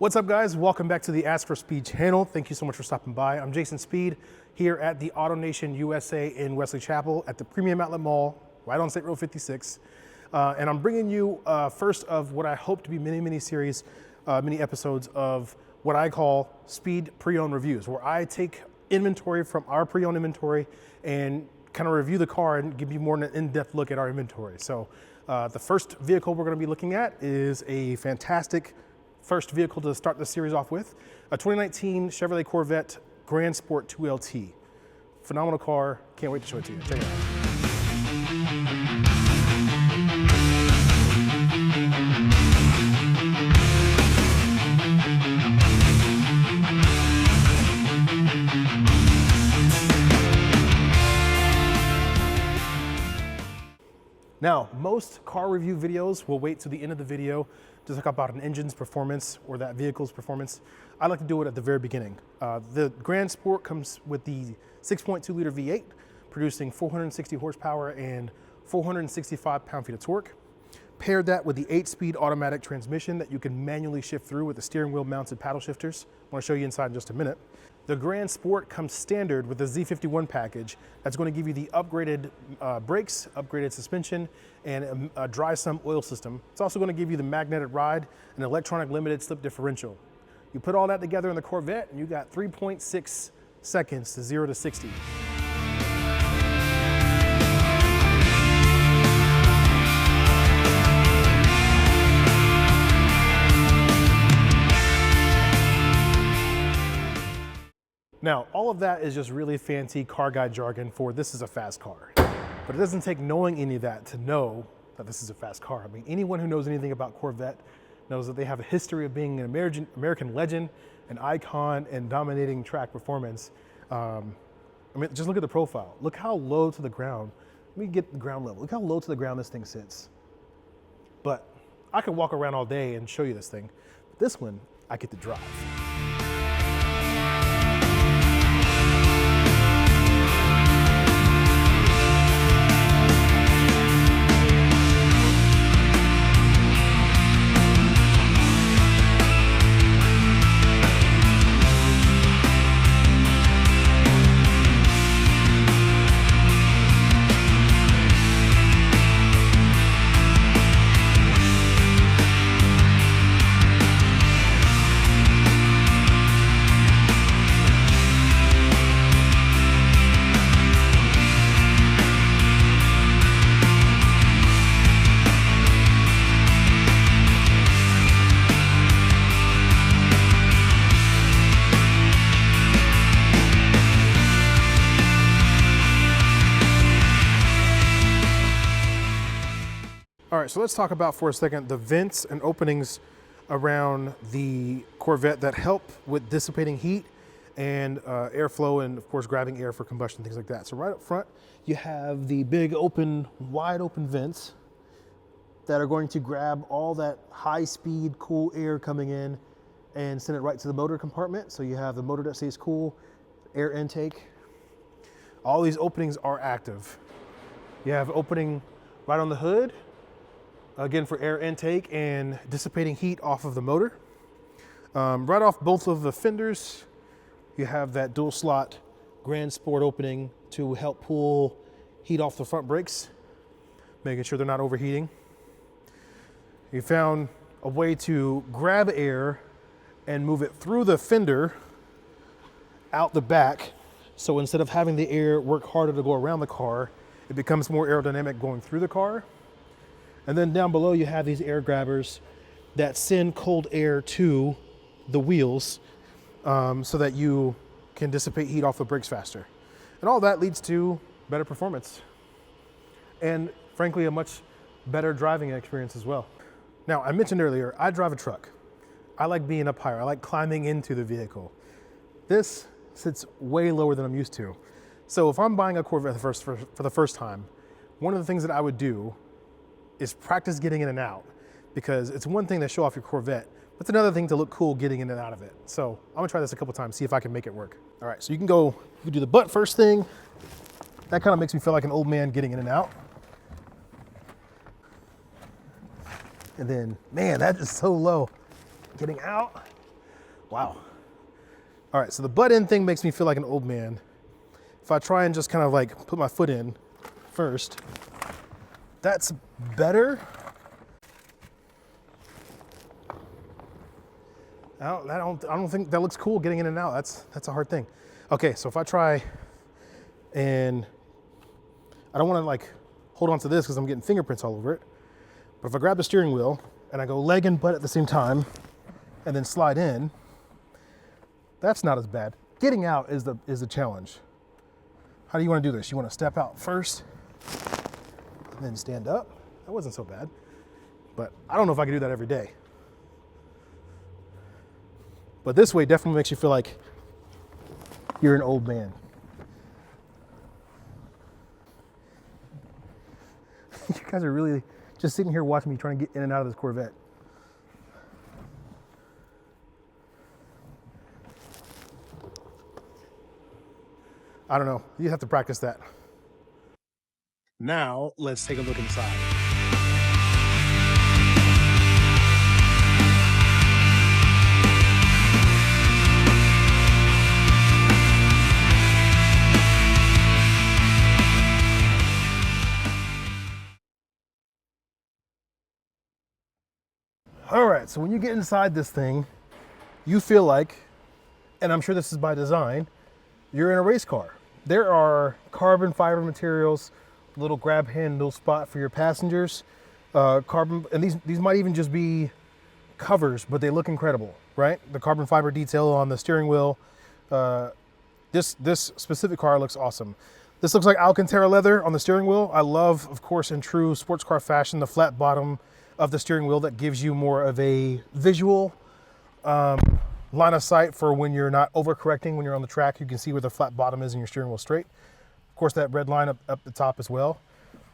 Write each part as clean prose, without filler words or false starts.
What's up, guys? Welcome back to the Ask for Speed channel. Thank you so much for stopping by. I'm Jason Speed here at the AutoNation USA in Wesley Chapel at the Premium Outlet Mall, right on State Road 56. And I'm bringing you first of what I hope to be many series, many episodes of what I call Speed Pre-Owned Reviews, where I take inventory from our pre-owned inventory and kind of review the car and give you more an in-depth look at our inventory. So the first vehicle we're going to be looking at is a fantastic first vehicle to start the series off with, a 2019 Chevrolet Corvette Grand Sport 2LT. Phenomenal car, can't wait to show it to you. Check it out. Now, most car review videos will wait to the end of the video to talk about an engine's performance or that vehicle's performance. I like to do it at the very beginning. The Grand Sport comes with the 6.2 liter V8, producing 460 horsepower and 465 pound-feet of torque. Paired that with the 8-speed automatic transmission that you can manually shift through with the steering wheel mounted paddle shifters. I want to show you inside in just a minute. The Grand Sport comes standard with the Z51 package that's going to give you the upgraded brakes, upgraded suspension, and a dry sump oil system. It's also going to give you the magnetic ride and electronic limited slip differential. You put all that together in the Corvette and you got 3.6 seconds to 0 to 60. Now, all of that is just really fancy car guy jargon for this is a fast car. But it doesn't take knowing any of that to know that this is a fast car. I mean, anyone who knows anything about Corvette knows that they have a history of being an American legend, an icon, and dominating track performance. I mean, just look at the profile. Look how low to the ground. Let me get the ground level. Look how low to the ground this thing sits. But I could walk around all day and show you this thing. But this one, I get to drive. All right, so let's talk about for a second the vents and openings around the Corvette that help with dissipating heat and airflow and, of course, grabbing air for combustion, things like that. So right up front, you have the big open, wide open vents that are going to grab all that high-speed, cool air coming in and send it right to the motor compartment. So you have the motor that stays cool, air intake. All these openings are active. You have opening right on the hood, again for air intake and dissipating heat off of the motor. Right off both of the fenders, you have that dual slot Grand Sport opening to help pull heat off the front brakes, making sure they're not overheating. You found a way to grab air and move it through the fender out the back. So instead of having the air work harder to go around the car, it becomes more aerodynamic going through the car. And then down below you have these air grabbers that send cold air to the wheels so that you can dissipate heat off the brakes faster. And all that leads to better performance and, frankly, a much better driving experience as well. Now, I mentioned earlier, I drive a truck. I like being up higher. I like climbing into the vehicle. This sits way lower than I'm used to. So if I'm buying a Corvette for the first time, one of the things that I would do is practice getting in and out, because it's one thing to show off your Corvette, but it's another thing to look cool getting in and out of it. So I'm gonna try this a couple times, see if I can make it work. All right, so you can do the butt first thing. That kind of makes me feel like an old man getting in and out. And then, man, that is so low. Getting out, Wow. All right, so the butt end thing makes me feel like an old man. If I try and just kind of like put my foot in first, that's better. I don't think that looks cool getting in and out. That's a hard thing. Okay, so if I try and I don't want to like hold on to this because I'm getting fingerprints all over it. But if I grab the steering wheel and I go leg and butt at the same time and then slide in, that's not as bad. Getting out is the challenge. How do you want to do this? You want to step out first and then stand up? That wasn't so bad. But I don't know if I can do that every day. But this way definitely makes you feel like you're an old man. You guys are really just sitting here watching me trying to get in and out of this Corvette. I don't know. You have to practice that. Now, let's take a look inside. All right, so when you get inside this thing, you feel like, and I'm sure this is by design, you're in a race car. There are carbon fiber materials, little grab handle spot for your passengers, carbon, and these might even just be covers, but they look incredible, right? The carbon fiber detail on the steering wheel. This specific car looks awesome. This looks like Alcantara leather on the steering wheel. I love, of course, in true sports car fashion, the flat bottom of the steering wheel that gives you more of a visual line of sight for when you're not overcorrecting when you're on the track. You can see where the flat bottom is and your steering wheel straight. Of course, that red line up the top as well.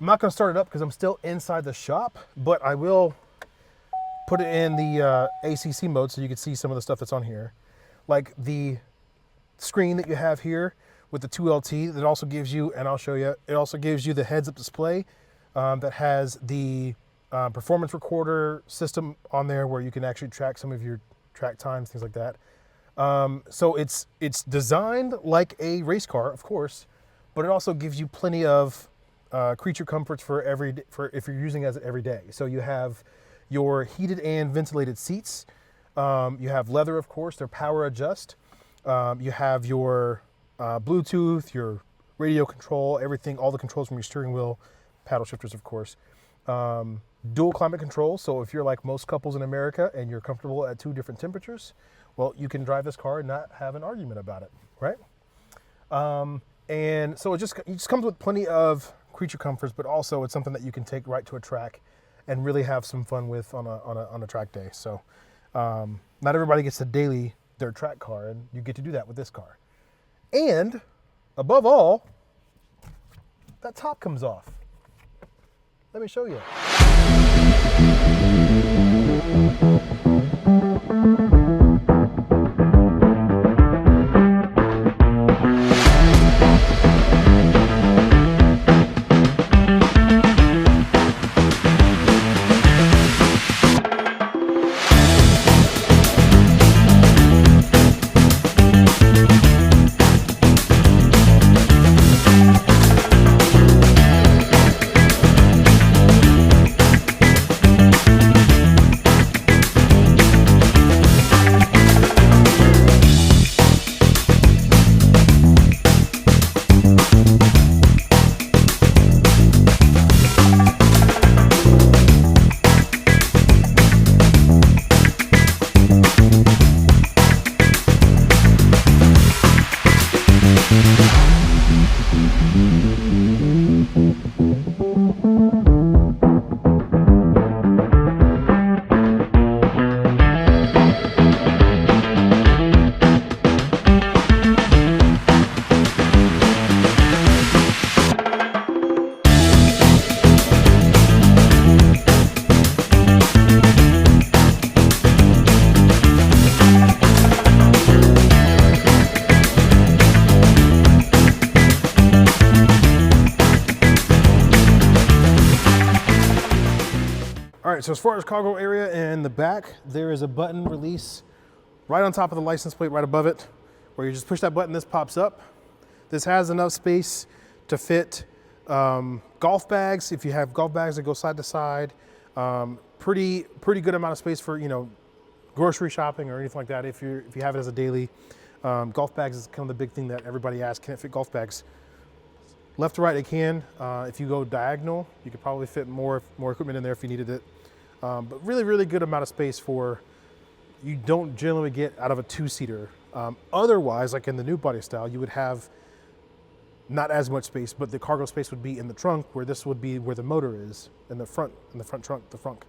I'm not going to start it up because I'm still inside the shop, but I will put it in the ACC mode so you can see some of the stuff that's on here. Like the screen that you have here with the 2LT that also gives you, and I'll show you, it also gives you the heads-up display that has the performance recorder system on there where you can actually track some of your track times, things like that. So it's designed like a race car, of course, but it also gives you plenty of creature comforts for if you're using it every day. So you have your heated and ventilated seats. You have leather, of course, they're power adjust. You have your Bluetooth, your radio control, everything, all the controls from your steering wheel, paddle shifters, of course. Dual climate control, so if you're like most couples in America and you're comfortable at 2 different temperatures, well, you can drive this car and not have an argument about it, right? And so it just comes with plenty of creature comforts, but also it's something that you can take right to a track and really have some fun with on a track day. So not everybody gets to daily their track car, and you get to do that with this car. And above all, that top comes off. Let me show you. All right, so as far as cargo area in the back, there is a button release right on top of the license plate, right above it, where you just push that button, this pops up. This has enough space to fit golf bags. If you have golf bags that go side to side, pretty good amount of space for, you know, grocery shopping or anything like that. If you have it as a daily, golf bags is kind of the big thing that everybody asks. Can it fit golf bags? Left to right, it can. If you go diagonal, you could probably fit more equipment in there if you needed it. But really good amount of space for, you don't generally get out of a two-seater. Otherwise, like in the new body style, you would have not as much space, but the cargo space would be in the trunk, where this would be where the motor is, in the front trunk, the frunk.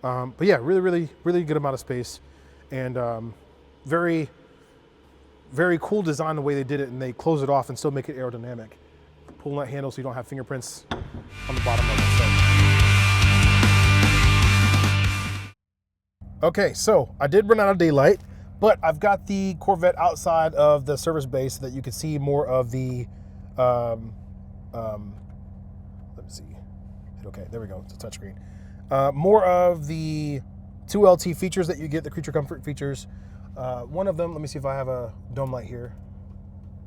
But yeah, really good amount of space, and very cool design the way they did it, and they close it off and still make it aerodynamic. Pulling that handle so you don't have fingerprints on the bottom of it. Okay, so I did run out of daylight, but I've got the Corvette outside of the service bay so that you can see more of the, let me see. Okay, there we go, it's a touchscreen. More of the 2LT features that you get, the creature comfort features. One of them, let me see if I have a dome light here.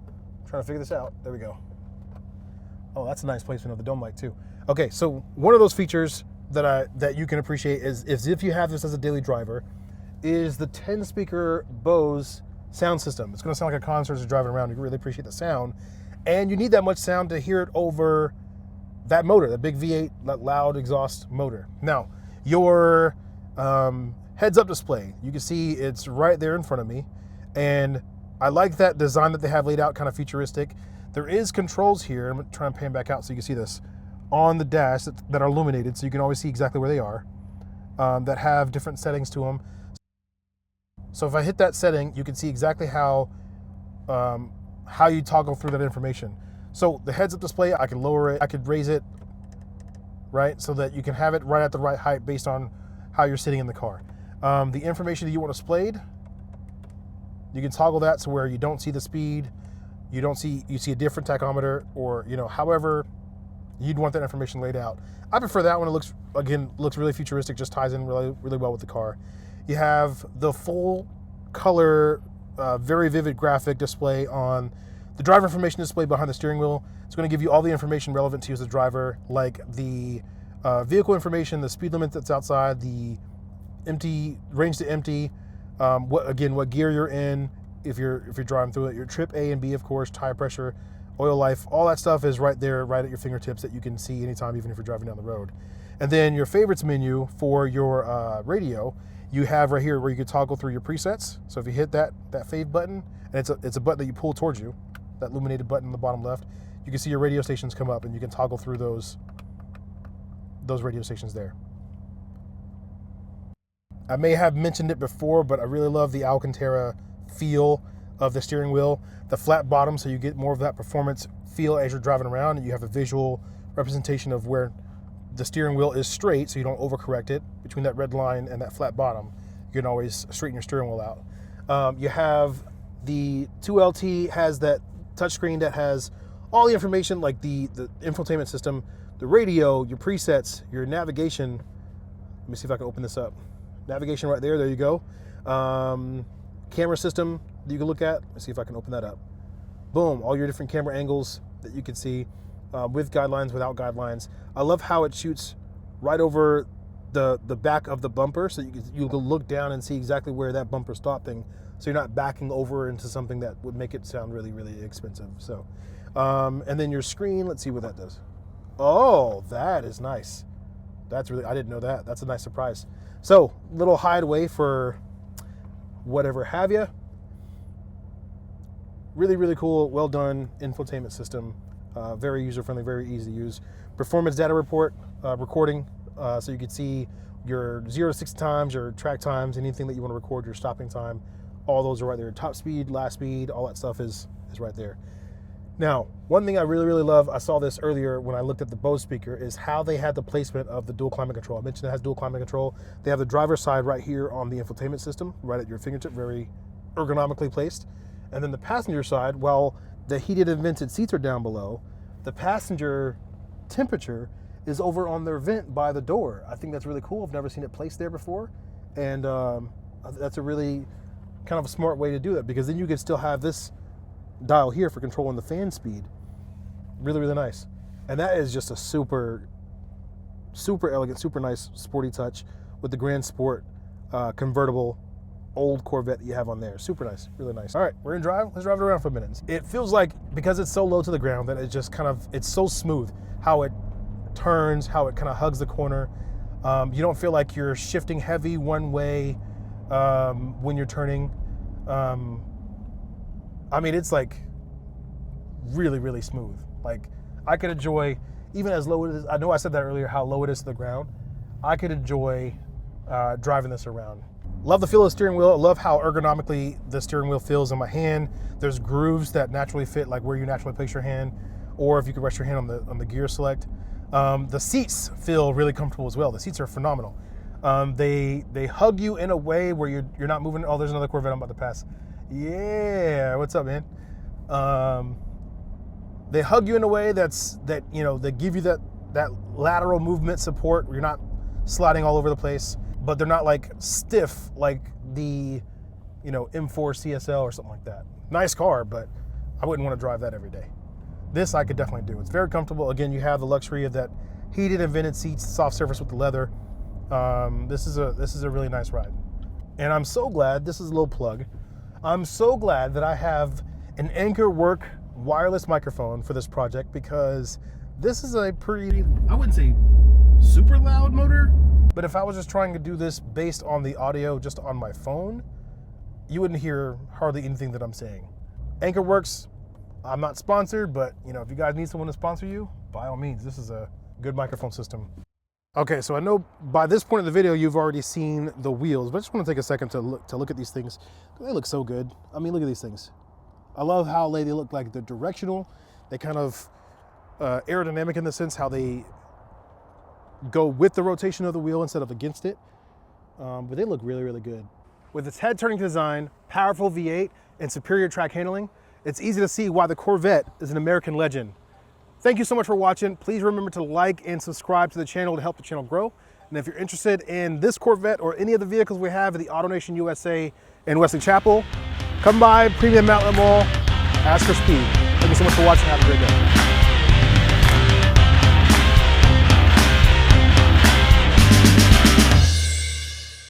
I'm trying to figure this out, there we go. Oh, that's a nice placement of the dome light too. Okay, so one of those features that you can appreciate is if you have this as a daily driver, is the 10-speaker Bose sound system. It's going to sound like a concert as you're driving around. You can really appreciate the sound, and you need that much sound to hear it over that motor, the big V8, that loud exhaust motor. Now, your heads-up display, you can see it's right there in front of me, and I like that design that they have laid out, kind of futuristic. There is controls here. I'm trying to pan back out so you can see this on the dash that are illuminated, so you can always see exactly where they are, that have different settings to them. So if I hit that setting, you can see exactly how you toggle through that information. So the heads-up display, I can lower it, I could raise it, right, so that you can have it right at the right height based on how you're sitting in the car. The information that you want displayed, you can toggle that so where you don't see the speed, you see a different tachometer, or, you know, however you'd want that information laid out. I prefer that one. It looks really futuristic, just ties in really well with the car. You have the full color, very vivid graphic display on the driver information display behind the steering wheel. It's going to give you all the information relevant to you as a driver, like the vehicle information, the speed limit that's outside, the empty range to empty, what gear you're in, if you're driving through it, your trip A and B, of course, tire pressure, oil life, all that stuff is right there, right at your fingertips, that you can see anytime, even if you're driving down the road. And then your favorites menu for your radio, you have right here where you can toggle through your presets. So if you hit that fave button, and it's a button that you pull towards you, that illuminated button in the bottom left, you can see your radio stations come up, and you can toggle through those radio stations there. I may have mentioned it before, but I really love the Alcantara feel of the steering wheel. The flat bottom, so you get more of that performance feel as you're driving around, and you have a visual representation of where the steering wheel is straight, so you don't overcorrect it. Between that red line and that flat bottom, you can always straighten your steering wheel out. You have the 2LT has that touchscreen that has all the information, like the infotainment system, the radio, your presets, your navigation. Let me see if I can open this up. Navigation right there you go. Camera system that you can look at. Let's see if I can open that up. Boom, all your different camera angles that you can see, with guidelines, without guidelines. I love how it shoots right over the back of the bumper, so you can look down and see exactly where that bumper's stopping, so you're not backing over into something that would make it sound really expensive. So, and then your screen, let's see what that does. Oh, that is nice. That's really, I didn't know that. That's a nice surprise. So, little hideaway for whatever have you. Really cool, well done infotainment system. Very user-friendly, very easy to use. Performance data report, recording, so you can see your 0 to 60 times, your track times, anything that you want to record, your stopping time. All those are right there. Top speed, last speed, all that stuff is right there. Now, one thing I really love, I saw this earlier when I looked at the Bose speaker, is how they had the placement of the dual climate control. I mentioned it has dual climate control. They have the driver's side right here on the infotainment system, right at your fingertip, very ergonomically placed. And then the passenger side, while the heated and vented seats are down below, the passenger temperature is over on their vent by the door. I think that's really cool. I've never seen it placed there before. And that's a really kind of a smart way to do that, because then you could still have this dial here for controlling the fan speed. Really, really nice. And that is just a super elegant, super nice sporty touch with the Grand Sport convertible old Corvette that you have on there. Super nice, really nice. All right, we're gonna drive. Let's drive it around for a minute. It feels like, because it's so low to the ground, that it just kind of, it's so smooth how it turns, how it kind of hugs the corner. You don't feel like you're shifting heavy one way when you're turning. I mean, it's like really, really smooth. Like, I could enjoy, even as low as, I know I said that earlier, how low it is to the ground. I could enjoy driving this around. Love the feel of the steering wheel. I love how ergonomically the steering wheel feels in my hand. There's grooves that naturally fit like where you naturally place your hand, or if you could rest your hand on the gear select. The seats feel really comfortable as well. The seats are phenomenal. They hug you in a way where you're not moving. Oh, there's another Corvette I'm about to pass. Yeah, what's up, man? They hug you in a way that you know, they give you that lateral movement support where you're not sliding all over the place, but they're not like stiff like the, you know, M4 CSL or something like that. Nice car, but I wouldn't want to drive that every day. This I could definitely do. It's very comfortable. Again, you have the luxury of that heated and vented seats, soft surface with the leather. This is a really nice ride. And I'm so glad, this is a little plug, I'm so glad that I have an AnkerWorks wireless microphone for this project, because this is a pretty, I wouldn't say super loud motor, but if I was just trying to do this based on the audio just on my phone, you wouldn't hear hardly anything that I'm saying. AnkerWorks, I'm not sponsored, but you know, if you guys need someone to sponsor you, by all means, this is a good microphone system. Okay, so I know by this point in the video you've already seen the wheels, but I just want to take a second to look at these things. They look so good. I mean, look at these things. I love how they look like they're directional. They kind of aerodynamic in the sense how they go with the rotation of the wheel instead of against it. But they look really, really good. With its head-turning design, powerful V8, and superior track handling, it's easy to see why the Corvette is an American legend. Thank you so much for watching. Please remember to like and subscribe to the channel to help the channel grow. And if you're interested in this Corvette or any of the vehicles we have at the AutoNation USA in Wesley Chapel, come by Premium Outlet Mall, ask for speed. Thank you so much for watching. Have a great day.